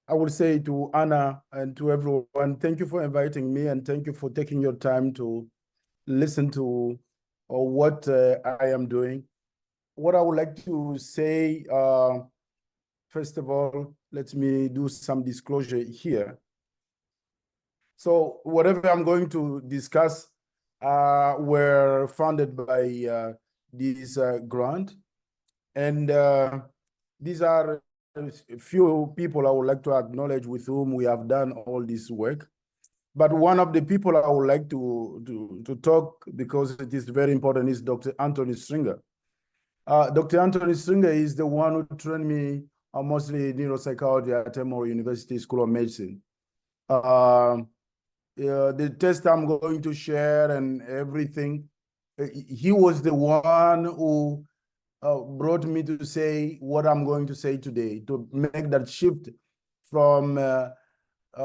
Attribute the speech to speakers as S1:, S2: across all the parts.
S1: I would say to Anna and to everyone, thank you for inviting me and thank you for taking your time to listen to what I am doing. What I would like to say, first of all, let me do some disclosure here. So whatever I'm going to discuss were funded by this grant. And these are a few people I would like to acknowledge with whom we have done all this work. But one of the people I would like to talk, because it is very important, is Dr. Anthony Stringer. Dr. Anthony Stringer is the one who trained me mostly in neuropsychology at Emory University School of Medicine. The test I'm going to share and everything, he was the one who brought me to say what I'm going to say today, to make that shift from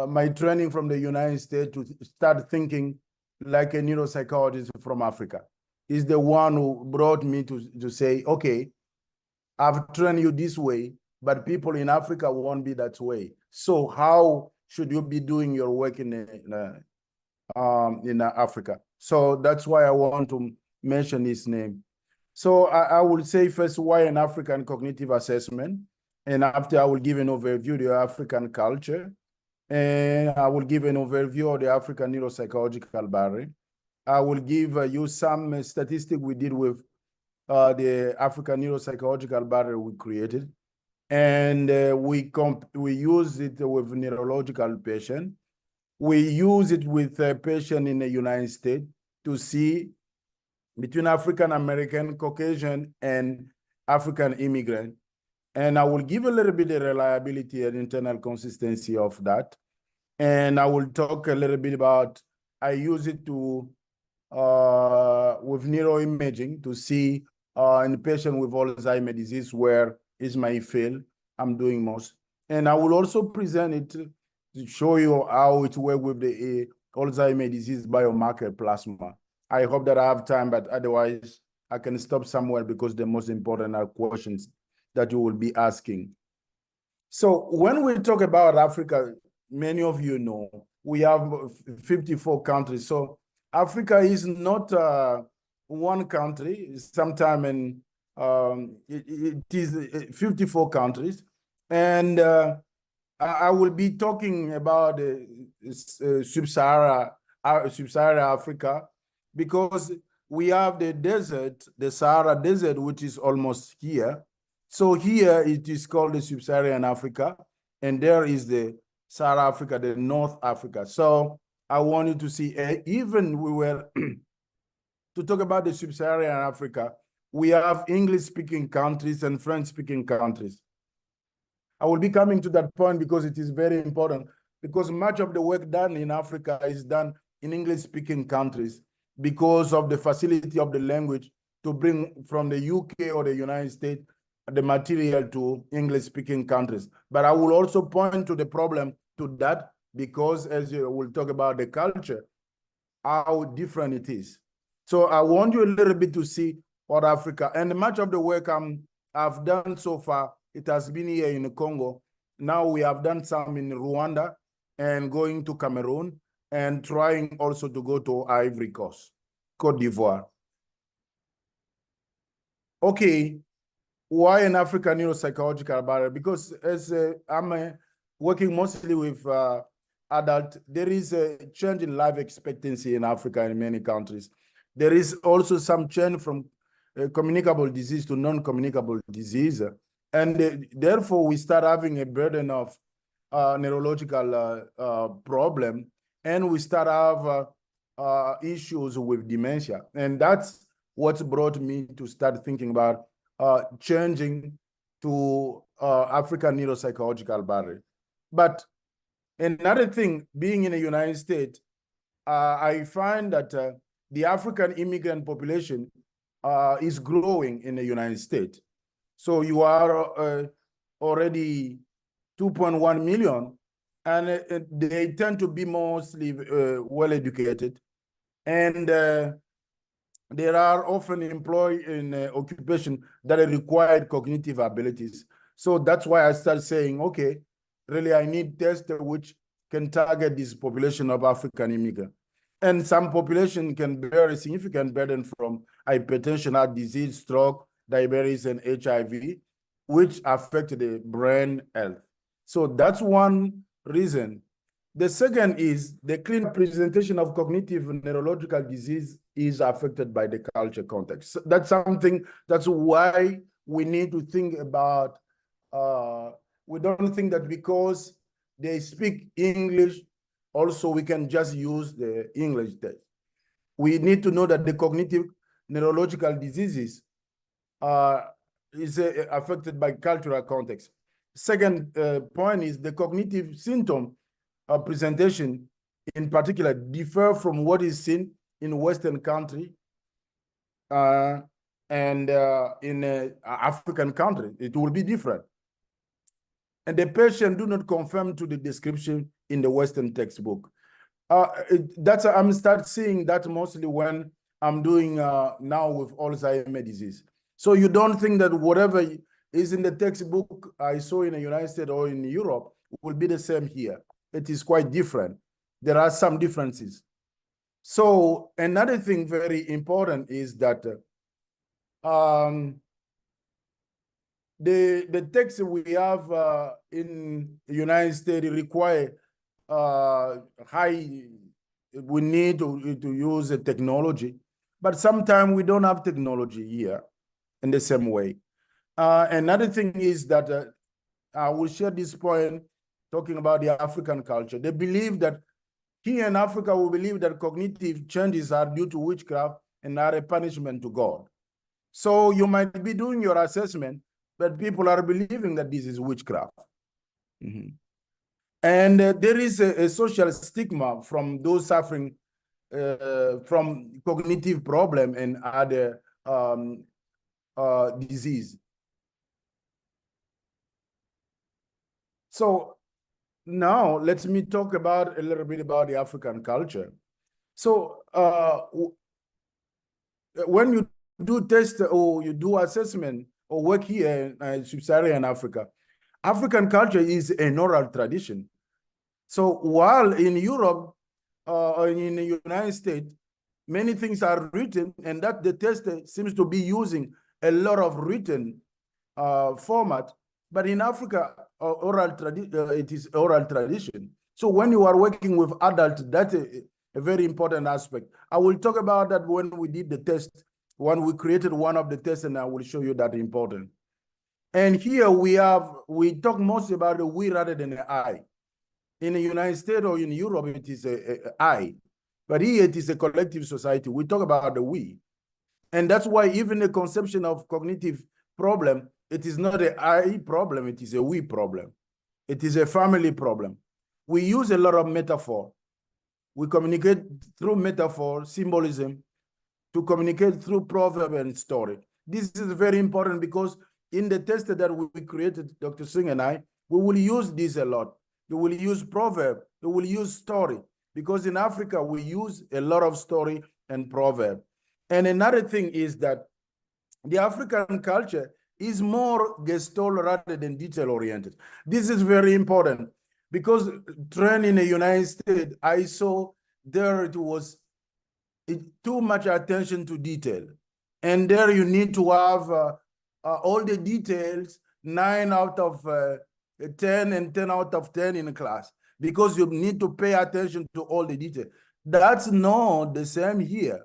S1: my training from the United States to start thinking like a neuropsychologist from Africa. He's the one who brought me to say, okay, I've trained you this way, but people in Africa won't be that way. So how should you be doing your work in Africa? So that's why I want to mention his name. So I will say first why an African cognitive assessment, and after I will give an overview of the African culture, and I will give an overview of the African Neuropsychological Battery. I will give you some statistic we did with the African Neuropsychological Battery we created, and we use it with neurological patient. We use it with a patient in the United States to see between African American, Caucasian, and African immigrant. And I will give a little bit of reliability and internal consistency of that. And I will talk a little bit about, I use it to, with neuroimaging to see in patient with Alzheimer's disease where is my field I'm doing most. And I will also present it to show you how it works with the Alzheimer's disease biomarker plasma. I hope that I have time, but otherwise I can stop somewhere because the most important are questions that you will be asking. So when we talk about Africa, many of you know, we have 54 countries. So Africa is not one country. Sometime in, it is 54 countries. And I will be talking about Sub-Saharan Africa, because we have the desert, the Sahara Desert, which is almost here. So here it is called the Sub-Saharan Africa, and there is the Sahara Africa, the North Africa. So I wanted to see, even we were to talk about the Sub-Saharan Africa, we have English-speaking countries and French-speaking countries. I will be coming to that point because it is very important, because much of the work done in Africa is done in English-speaking countries because of the facility of the language to bring from the UK or the United States the material to English-speaking countries. But I will also point to the problem to that, because as you will talk about the culture, how different it is. So I want you a little bit to see what Africa, and much of the work I've done so far, it has been here in Congo. Now we have done some in Rwanda and going to Cameroon and trying also to go to Ivory Coast, Cote d'Ivoire. Okay, why an African Neuropsychological Battery? Because as I'm working mostly with adult, there is a change in life expectancy in Africa in many countries. There is also some change from communicable disease to non-communicable disease. And therefore, we start having a burden of neurological problem, and we start have issues with dementia. And that's what brought me to start thinking about changing to African Neuropsychological Battery. But another thing, being in the United States, I find that the African immigrant population is growing in the United States. So you are already 2.1 million, and they tend to be mostly well-educated. And they are often employed in occupation that require cognitive abilities. So that's why I started saying, okay, really I need tests which can target this population of African immigrants. And some population can bear a significant burden from hypertension, heart disease, stroke, diabetes, and HIV, which affect the brain health. So that's one reason. The second is the clinical presentation of cognitive neurological disease is affected by the culture context. So that's something, that's why we need to think about, we don't think that because they speak English, also we can just use the English test. We need to know that the cognitive neurological diseases is affected by cultural context. Second point is the cognitive symptom presentation in particular differ from what is seen in Western country and in African country. It will be different. And the patient do not conform to the description in the Western textbook. I'm start seeing that mostly when I'm doing now with Alzheimer's disease. So you don't think that whatever is in the textbook I saw in the United States or in Europe will be the same here. It is quite different. There are some differences. So another thing very important is that the text we have in the United States require we need to use a technology, but sometimes we don't have technology here in the same way. Another thing is that I will share this point talking about the African culture. They believe that here in Africa, we believe that cognitive changes are due to witchcraft and are a punishment to God. So you might be doing your assessment, but people are believing that this is witchcraft. Mm-hmm. And there is a social stigma from those suffering from cognitive problem and other disease. So now let me talk about a little bit about the African culture. So when you do test or you do assessment or work here in Sub-Saharan Africa, African culture is an oral tradition. So while in Europe or in the United States, many things are written, and that the tester seems to be using a lot of written format. But in Africa, it is oral tradition. So when you are working with adults, that's a very important aspect. I will talk about that when we did the test, when we created one of the tests, and I will show you that important. And here we talk mostly about the we rather than the I. In the United States or in Europe, it is a I. But here it is a collective society. We talk about the we. And that's why even the conception of cognitive problem, it is not an I problem, it is a we problem. It is a family problem. We use a lot of metaphor. We communicate through metaphor, symbolism, to communicate through proverb and story. This is very important because in the test that we created, Dr. Singh and I, we will use this a lot. We will use proverb, we will use story, because in Africa, we use a lot of story and proverb. And another thing is that the African culture is more gestalt rather than detail oriented. This is very important because trend in the United States, I saw there it was too much attention to detail. And there you need to have all the details, 9 out of 10 and 10 out of 10 in a class, because you need to pay attention to all the details. That's not the same here.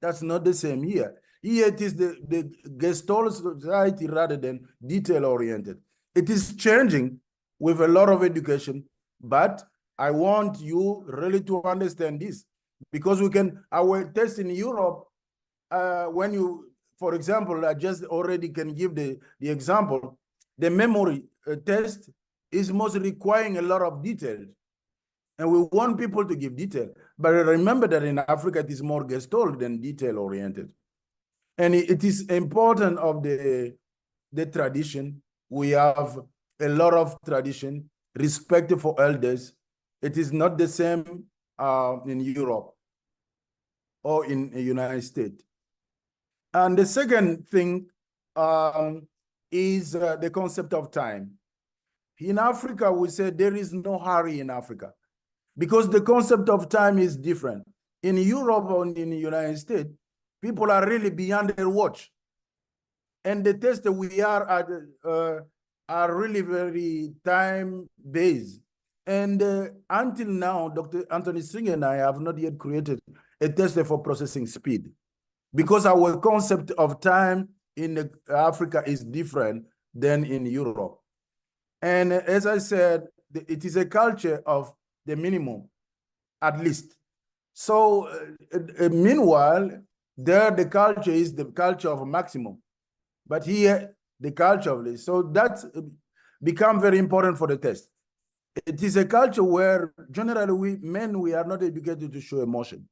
S1: That's not the same here. Here it is the Gestalt society rather than detail-oriented. It is changing with a lot of education, but I want you really to understand this, because our test in Europe, when you, for example, I just already can give the example, the memory test is mostly requiring a lot of details. And we want people to give detail. But remember that in Africa, it is more gestalt than detail-oriented. And it is important of the tradition. We have a lot of tradition, respect for elders. It is not the same in Europe or in the United States. And the second thing is the concept of time. In Africa, we say there is no hurry in Africa because the concept of time is different. In Europe or in the United States, people are really beyond their watch. And the tests that we are really very time-based. And until now, Dr. Anthony Singh and I have not yet created a test for processing speed because our concept of time in Africa is different than in Europe. And as I said, it is a culture of the minimum, at least. So meanwhile, there the culture is the culture of maximum. But here, the culture of this. So that's become very important for the test. It is a culture where generally we are not educated to show emotion.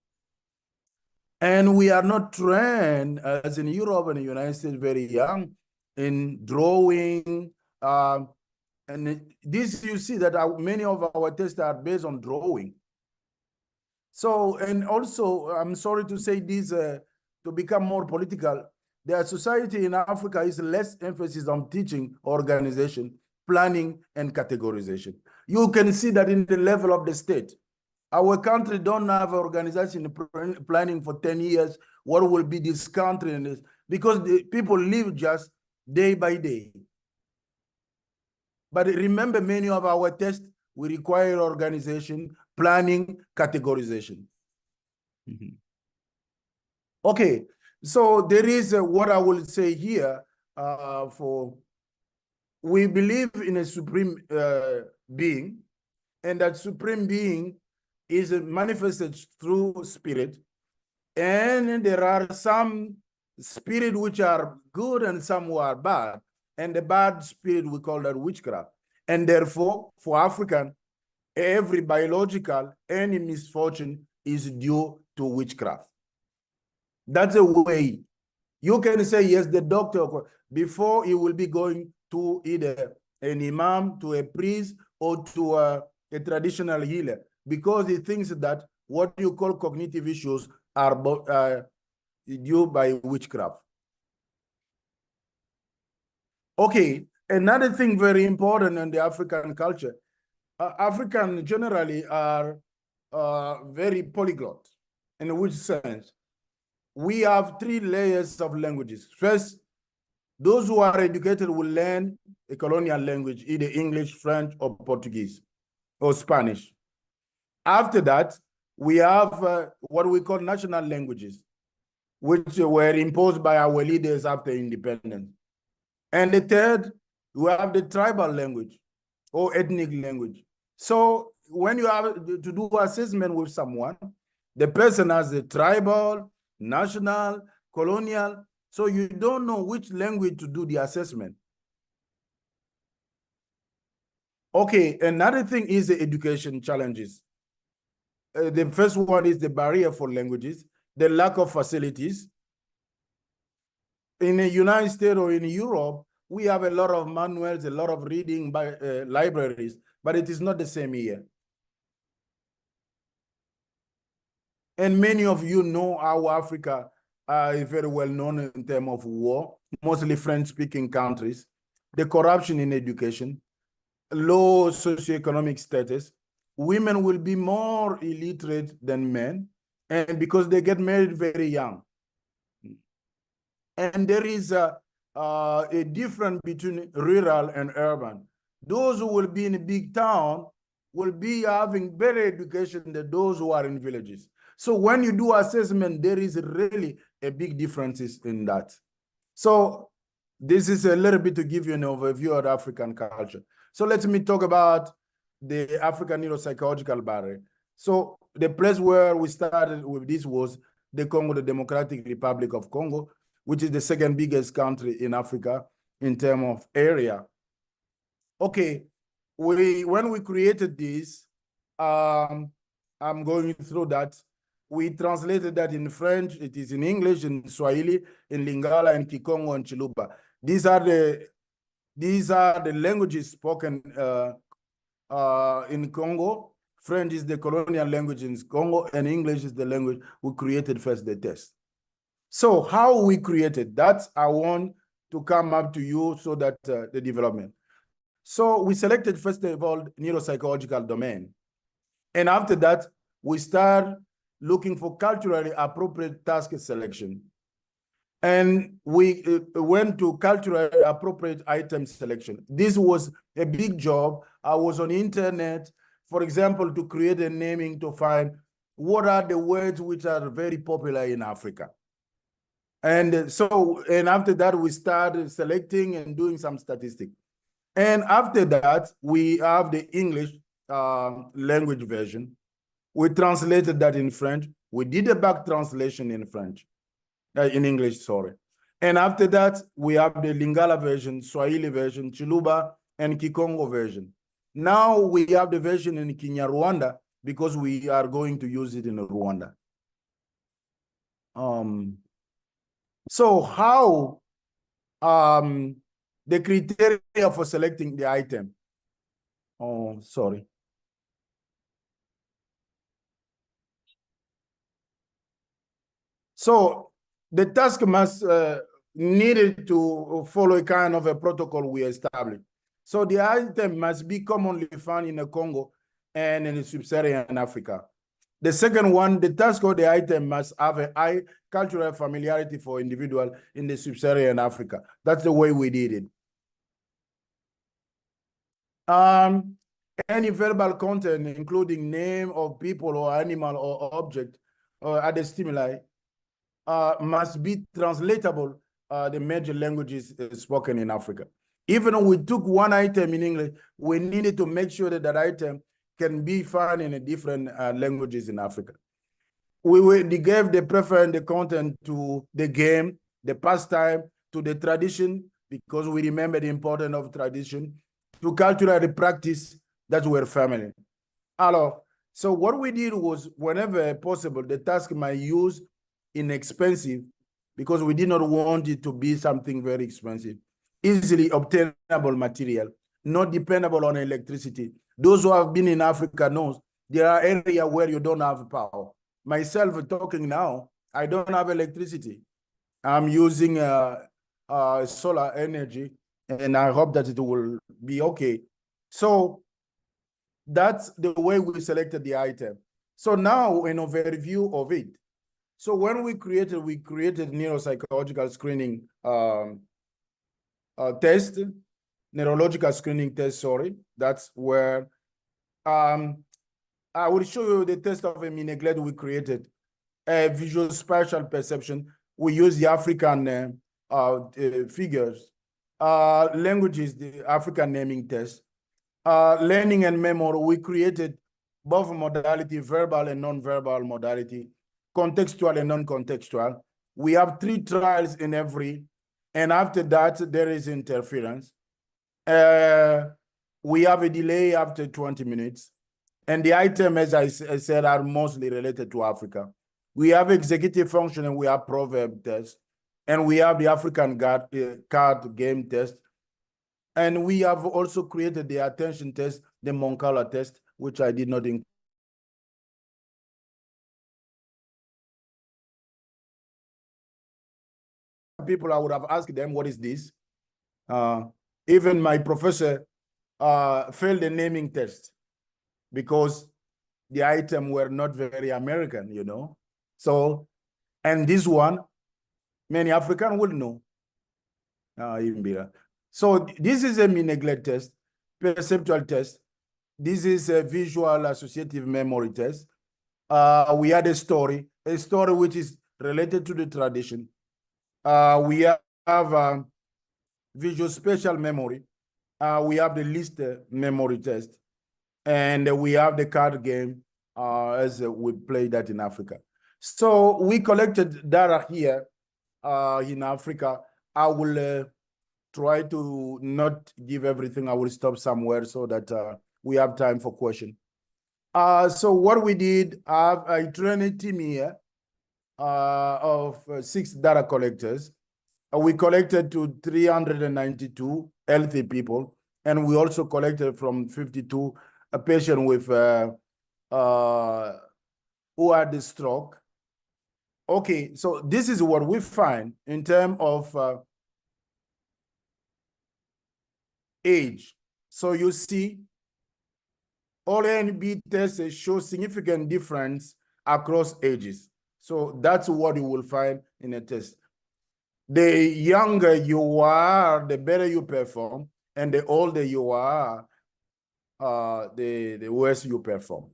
S1: And we are not trained, as in Europe and the United States, very young, in drawing. And this, you see that many of our tests are based on drawing. So, and also, I'm sorry to say this, to become more political, the society in Africa is less emphasis on teaching, organization, planning, and categorization. You can see that in the level of the state. Our country don't have organization planning for 10 years. What will be this country? And this, because the people live just day by day. But remember, many of our tests, we require organization, planning, categorization. Okay, so there is what I will say here we believe in a supreme being, and that supreme being is manifested through spirit. And there are some spirit which are good and some who are bad. And the bad spirit, we call that witchcraft. And therefore, for African, every biological, any misfortune is due to witchcraft. That's a way. You can say, yes, the doctor, before he will be going to either an imam, to a priest, or to a traditional healer, because he thinks that what you call cognitive issues are due by witchcraft. Okay, another thing very important in the African culture, African generally are very polyglot. In which sense? We have 3 layers of languages. First, those who are educated will learn a colonial language, either English, French, or Portuguese, or Spanish. After that, we have what we call national languages, which were imposed by our leaders after independence. And the third, we have the tribal language or ethnic language. So when you have to do assessment with someone, the person has the tribal, national, colonial, so you don't know which language to do the assessment. Okay, another thing is the education challenges. The first one is the barrier for languages, the lack of facilities. In the United States or in Europe, we have a lot of manuals, a lot of reading by libraries, but it is not the same here. And many of you know how Africa is very well known in terms of war, mostly French-speaking countries, the corruption in education, low socioeconomic status. Women will be more illiterate than men, and because they get married very young. And there is a difference between rural and urban. Those who will be in a big town will be having better education than those who are in villages. So when you do assessment, there is really a big differences in that. So this is a little bit to give you an overview of African culture. So let me talk about the African Neuropsychological Battery. So the place where we started with this was the Congo, the Democratic Republic of Congo, which is the second biggest country in Africa in terms of area. Okay, when we created this, I'm going through that. We translated that in French, it is in English, in Swahili, in Lingala, in Kikongo, and Chiluba. These are the languages spoken in Congo. French is the colonial language in Congo, and English is the language we created first the test. So how we created that, I want to come up to you so that the development. So we selected, first of all, neuropsychological domain. And after that, we start looking for culturally appropriate task selection. And we went to culturally appropriate item selection. This was a big job. I was on the internet, for example, to create a naming to find what are the words which are very popular in Africa. And so, and after that, we started selecting and doing some statistics. And after that, we have the English language version. We translated that in French. We did a back translation in French, in English, sorry. And after that, we have the Lingala version, Swahili version, Chiluba, and Kikongo version. Now we have the version in Kinyarwanda because we are going to use it in Rwanda. So how the criteria for selecting the item? Oh, sorry. So the task must needed to follow a kind of a protocol we established. So the item must be commonly found in the Congo and in sub-Saharan Africa. The second one, the task or the item must have a high cultural familiarity for individual in the sub-Saharan Africa. That's the way we did it. Any verbal content, including name of people or animal or object or other stimuli, must be translatable the major languages spoken in Africa. Even though we took one item in English, we needed to make sure that that item can be found in different languages in Africa. We gave the preference, the content to the game, the pastime, to the tradition, because we remember the importance of tradition, to cultural practice that were family. Alors, so what we did was, whenever possible, the task might use inexpensive, because we did not want it to be something very expensive, easily obtainable material, not dependable on electricity. Those who have been in Africa knows there are areas where you don't have power. Myself talking now, I don't have electricity. I'm using solar energy, and I hope that it will be okay. So that's the way we selected the item. So now an overview of it. So when we created neuropsychological screening test, neurological screening test, sorry. That's where I will show you the test of a neglect we created. Visual spatial perception. We use the African figures. Languages, the African naming test. Learning and memory, we created both modality, verbal and non-verbal modality, contextual and non-contextual. We have 3 trials in every, and after that, there is interference. We have a delay after 20 minutes. And the items, as I said, are mostly related to Africa. We have executive function and we have proverb test. And we have the African card game test. And we have also created the attention test, the Moncala test, which I did not include. People, I would have asked them, what is this? Even my professor failed the naming test because the items were not very American, you know? So, and this one, many African will know. Even better. So this is a neglect test, perceptual test. This is a visual associative memory test. We had a story which is related to the tradition. We have visual spatial memory. We have the list memory test. And we have the card game as we play that in Africa. So we collected data here in Africa. I will try to not give everything. I will stop somewhere so that we have time for question. So what we did, I have a trained team here of 6 data collectors. We collected to 392 healthy people, and we also collected from 52 a patient with who had the stroke. Okay, so this is what we find in terms of age. So you see, all A and B tests show significant difference across ages. So that's what you will find in a test. The younger you are, the better you perform, and the older you are, the worse you perform.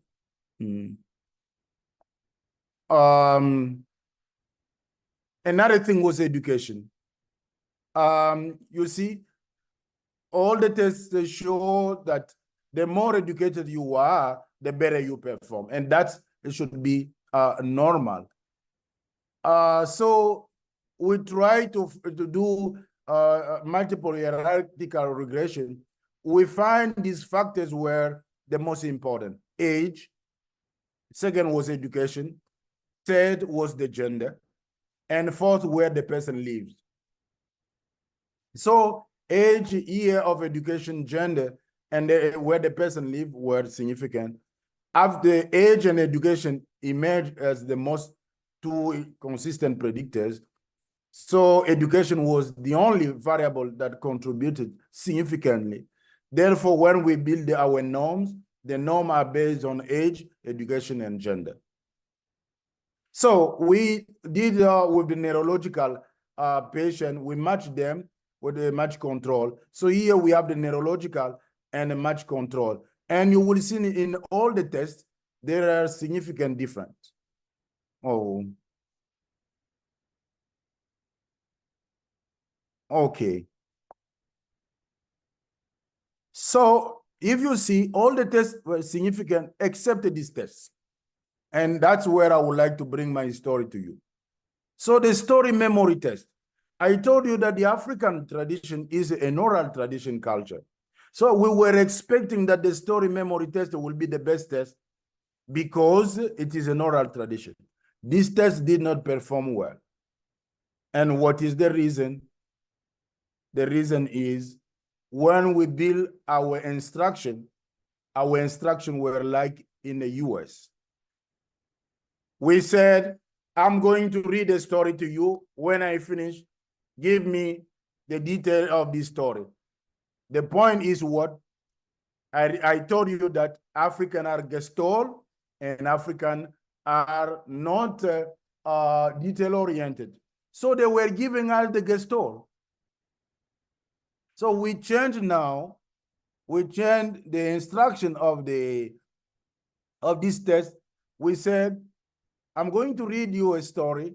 S1: Another thing was education. You see, all the tests show that the more educated you are, the better you perform, and it should be normal. So we try to do multiple hierarchical regression. We find these factors were the most important: age, second was education, third was the gender, and fourth, where the person lives. So age, year of education, gender, and where the person lives were significant. After age and education emerged as the most two consistent predictors, so education was the only variable that contributed significantly. Therefore, when we build our norms, the norms are based on age, education, and gender. So we did with the neurological patient, we matched them with the match control. So here we have the neurological and the match control. And you will see in all the tests, there are significant difference. Oh. Okay. So if you see, all the tests were significant except this test. And that's where I would like to bring my story to you. So the story memory test. I told you that the African tradition is an oral tradition culture. So we were expecting that the story memory test will be the best test because it is an oral tradition. This test did not perform well. And what is the reason? The reason is when we build our instruction were like in the US. We said, I'm going to read a story to you. When I finish, give me the detail of this story. The point is what? I told you that African are gestalt and African are not detail-oriented. So they were giving us the gestalt. So we changed now. We changed the instruction of this test. We said, I'm going to read you a story.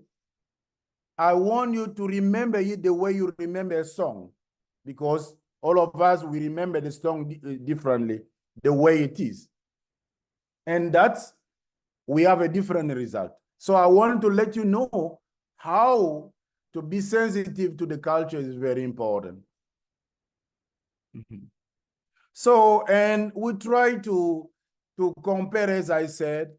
S1: I want you to remember it the way you remember a song, because all of us, we remember the song differently, the way it is. And we have a different result. So I want to let you know how to be sensitive to the culture is very important. So, and we try to compare, as I said,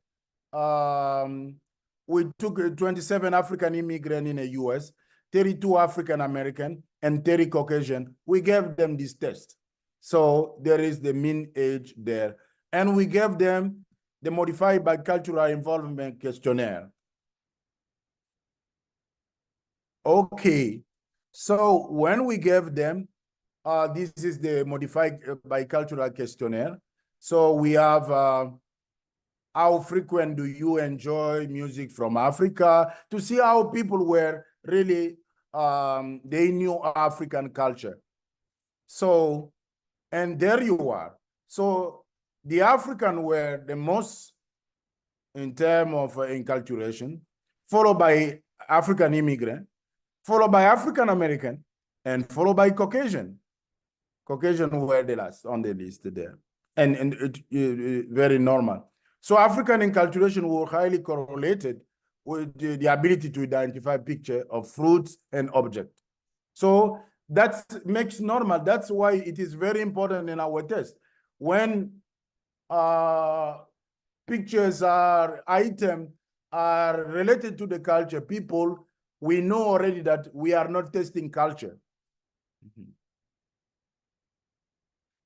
S1: we took 27 African immigrants in the US, 32 African American, and 30 Caucasian. We gave them this test. So there is the mean age there. And we gave them the modified by cultural involvement questionnaire. Okay. So when we gave them, this is the modified bicultural questionnaire. So we have how frequent do you enjoy music from Africa, to see how people were really, they knew African culture. So, and there you are. So the African were the most in terms of enculturation, followed by African immigrant, followed by African American, and followed by Caucasian. Caucasian were the last on the list there, and very normal. So African enculturation were highly correlated with the ability to identify picture of fruits and objects. So that makes normal. That's why it is very important in our test. When pictures or items are related to the culture, people, we know already that we are not testing culture.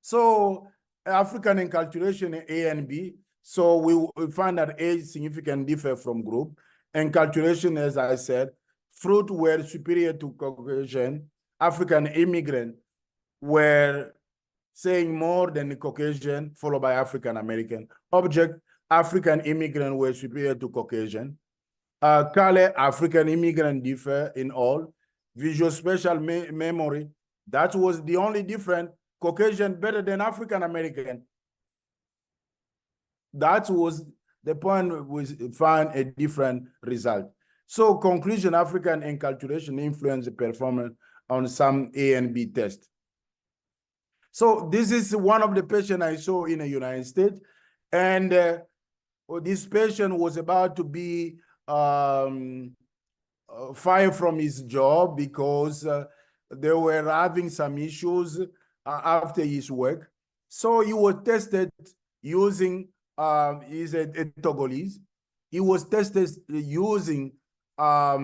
S1: So African enculturation, A and B. So we find that age significant differ from group. Enculturation, as I said, fruit were superior to Caucasian. African immigrant were saying more than the Caucasian, followed by African American. Object, African immigrant were superior to Caucasian. Color, African immigrant differ in all. Visual spatial memory, that was the only difference. Caucasian better than African American. That was the point, we find a different result. So conclusion, African enculturation influence the performance on some A and B tests. So this is one of the patients I saw in the United States. And this patient was about to be fired from his job because they were having some issues after his work. So he was tested using, he's a Togolese. He was tested using our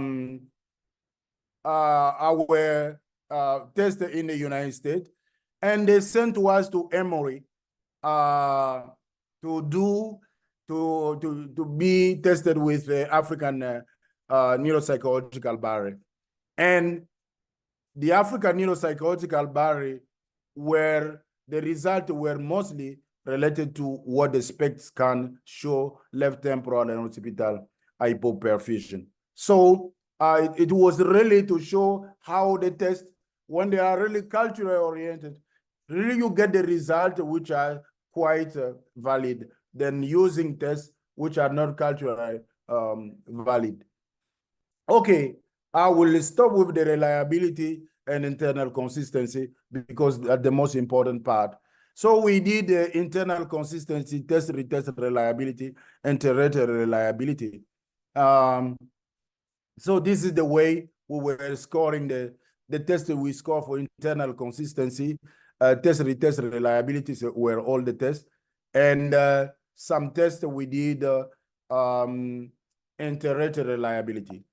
S1: test in the United States. And they sent us to Emory to be tested with the African Neuropsychological Battery. And the African Neuropsychological Battery, where the results were mostly related to what the SPECT scan show, left temporal and occipital hypoperfusion. So it was really to show how the test, when they are really culturally oriented, really you get the result which are quite valid than using tests which are not culturally valid. Okay, I will stop with the reliability and internal consistency because that's the most important part. So we did internal consistency, test, retest reliability, and iterator reliability. So this is the way we were scoring the test we score for internal consistency. Test, retest reliability were all the tests. And some tests we did iterator reliability.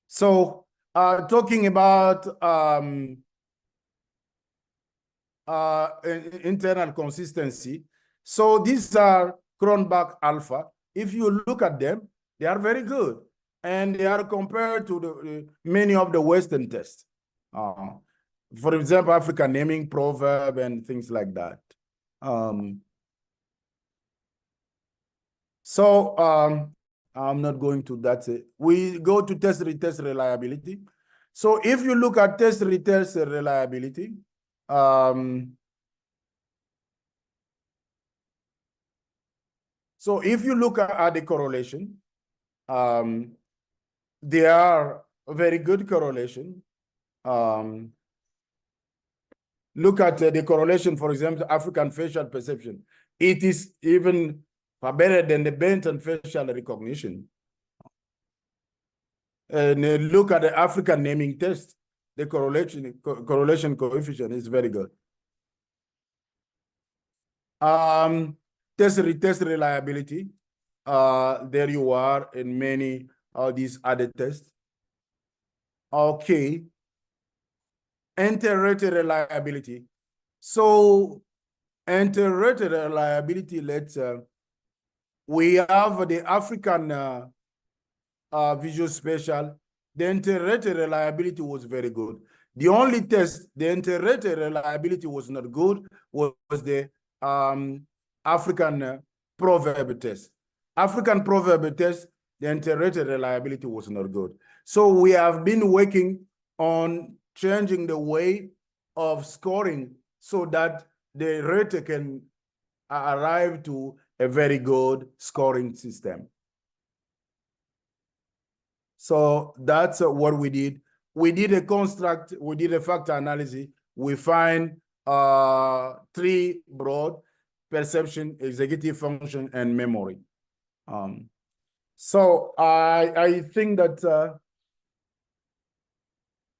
S1: So talking about internal consistency. So these are Cronbach alpha. If you look at them, they are very good. And they are compared to the many of the Western tests. For example, African naming proverb and things like that. I'm not going to that. We go to test, retest reliability. So if you look at test, retest reliability, so if you look at the correlation, they are a very good correlation. Look at the correlation, for example, African facial perception. It is even better than the Benton facial recognition. And look at the African naming test. The correlation coefficient is very good. Test, retest reliability. There you are in many of these other tests. Okay. Inter-rated reliability. So inter-rated reliability, we have the African visual spatial. The inter-rated reliability was very good. The only test, the inter-rated reliability was not good, was the African proverb test. African proverb test, the inter-rated reliability was not good. So we have been working on changing the way of scoring so that the rater can arrive to a very good scoring system. So that's what we did. We did a construct, we did a factor analysis. We find 3 broad: perception, executive function, and memory. So I think that,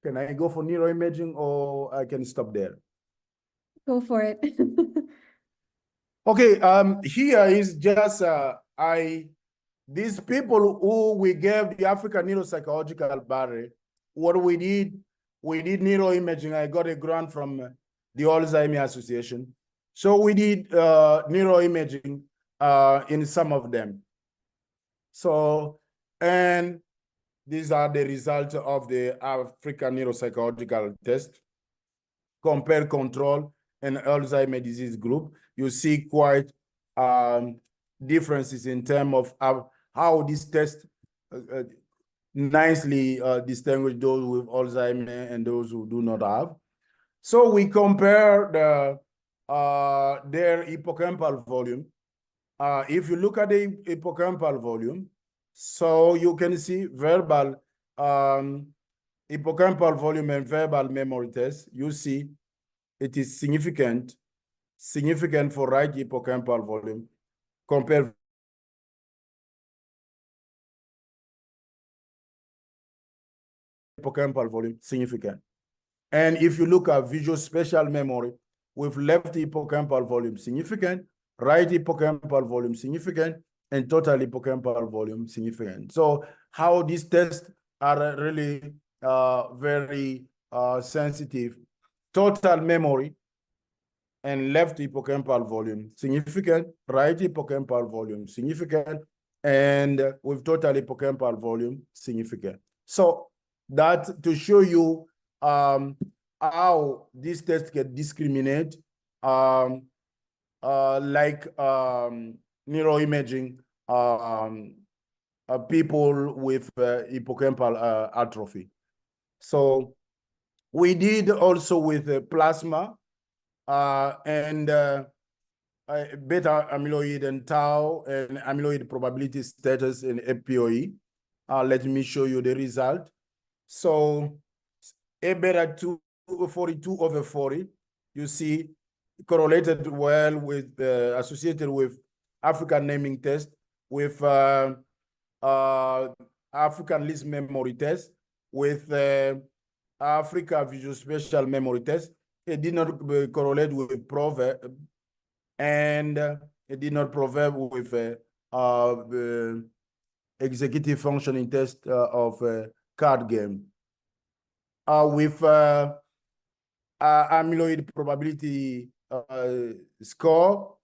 S1: can I go for neuroimaging or I can stop there?
S2: Go for it.
S1: Okay, here is just, these people who we gave the African Neuropsychological Battery, what we did neuroimaging. I got a grant from the Alzheimer Association. So we did neuroimaging in some of them. So, and these are the results of the African Neuropsychological test. compare control and Alzheimer's disease group, you see quite differences in terms of how this test nicely distinguish those with Alzheimer's and those who do not have. So we compare their hippocampal volume. If you look at the hippocampal volume, so you can see verbal hippocampal volume and verbal memory test. You see it is significant for right hippocampal volume compared hippocampal volume, significant. And if you look at visual spatial memory with left hippocampal volume, significant, right hippocampal volume, significant, and total hippocampal volume, significant. So how these tests are really very sensitive. Total memory and left hippocampal volume, significant, right hippocampal volume, significant, and with total hippocampal volume, significant. So that to show you how these tests can discriminate, like neuroimaging people with hippocampal atrophy. So we did also with plasma and beta amyloid and tau and amyloid probability status in APOE. Let me show you the result. So A beta 42/40, you see correlated well with associated with African naming test, with African list memory test, with Africa visual spatial memory test. It did not correlate with proverb, and it did not proverb with the executive functioning test of card game. With amyloid probability score,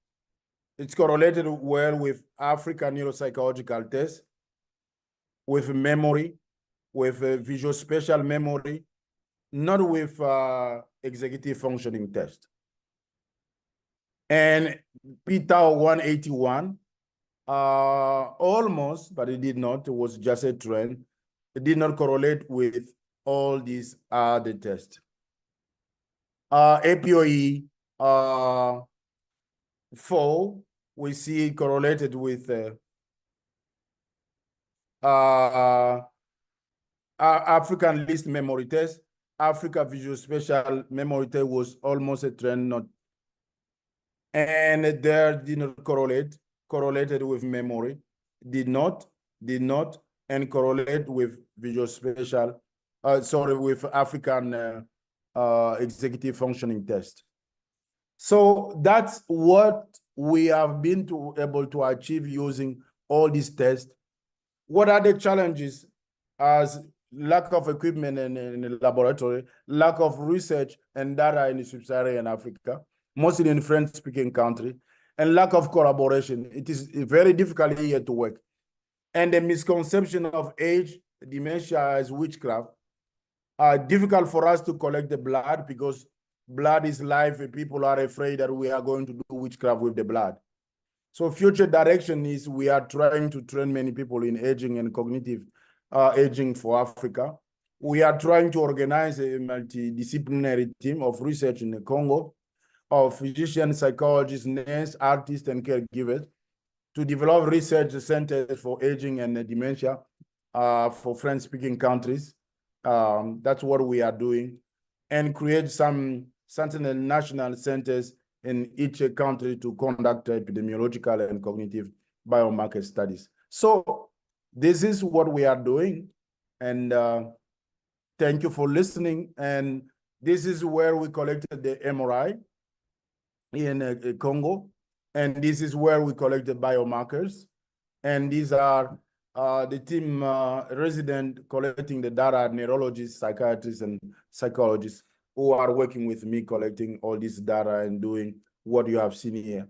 S1: it's correlated well with African neuropsychological test, with memory, with visual spatial memory, not with executive functioning test. And p-tau 181, almost, but it did not. It was just a trend. It did not correlate with all these other tests. APOE 4, we see correlated with African list memory test. Africa visual spatial memory test was almost a trend, not, and there did not correlated with memory, did not, and correlate with visual spatial, with African executive functioning test. So that's what we have been able to achieve using all these tests. What are the challenges? As lack of equipment in the laboratory, lack of research and data in sub-Saharan Africa, mostly in French-speaking country, and lack of collaboration. It is very difficult here to work. And the misconception of age, dementia as witchcraft, are difficult for us to collect the blood because blood is life and people are afraid that we are going to do witchcraft with the blood. So future direction is we are trying to train many people in aging and cognitive aging for Africa. We are trying to organize a multidisciplinary team of research in the Congo, of physicians, psychologists, nurses, artists, and caregivers to develop research centers for aging and dementia for French-speaking countries. That's what we are doing, and create some sentinel national centers in each country to conduct epidemiological and cognitive biomarker studies. So this is what we are doing, and thank you for listening. And this is where we collected the MRI in Congo, and this is where we collect the biomarkers, and these are the team resident collecting the data, neurologists, psychiatrists, and psychologists who are working with me collecting all this data and doing what you have seen here.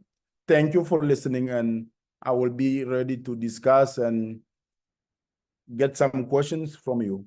S1: Thank you for listening, and I will be ready to discuss and get some questions from you.